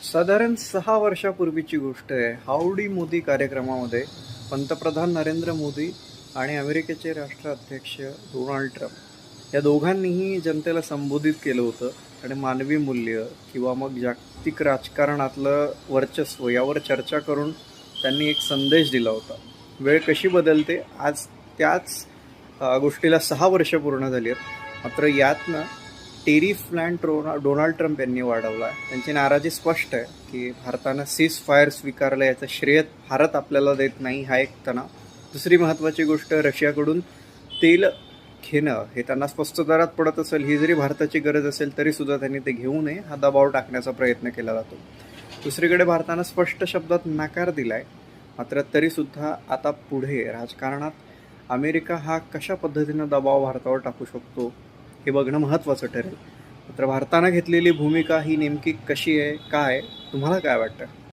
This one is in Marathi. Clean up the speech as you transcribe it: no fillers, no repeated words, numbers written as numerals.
साधारण 6 वर्षापूर्वीची गोष्ट आहे. हाऊडी मोदी कार्यक्रमामध्ये पंतप्रधान नरेंद्र मोदी आणि अमेरिकेचे राष्ट्राध्यक्ष डोनाल्ड ट्रम्प या दोघांनीही जनतेला संबोधित केलं होतं आणि मानवी मूल्य किंवा मग जागतिक राजकारणातलं वर्चस्व यावर चर्चा करून त्यांनी एक संदेश दिला होता. वेळ कशी बदलते, आज त्याच गोष्टीला 6 वर्ष पूर्ण झाली आहेत. मात्र यातनं टेरिफ डोनाल्ड ट्रम्प यांनी वाढवला आहे. त्यांची नाराजी स्पष्ट आहे की भारतानं सीज फायर स्वीकारलं, याचं श्रेय भारत आपल्याला देत नाही, हा एक तणाव. दुसरी महत्त्वाची गोष्ट, रशियाकडून तेल घेणं हे त्यांना स्वस्त दरात पडत असेल, ही जरी भारताची गरज असेल तरीसुद्धा त्यांनी ते घेऊ नये हा दबाव टाकण्याचा प्रयत्न केला जातो. दुसरीकडे भारतानं स्पष्ट शब्दात नकार दिला आहे. मात्र तरीसुद्धा आता पुढे राजकारणात अमेरिका हा कशा पद्धतीनं दबाव भारतावर टाकू शकतो हे बघणं महत्त्वाचं ठरेल. मात्र भारतानं घेतलेली भूमिका ही नेमकी कशी आहे, काय, तुम्हाला काय वाटतं?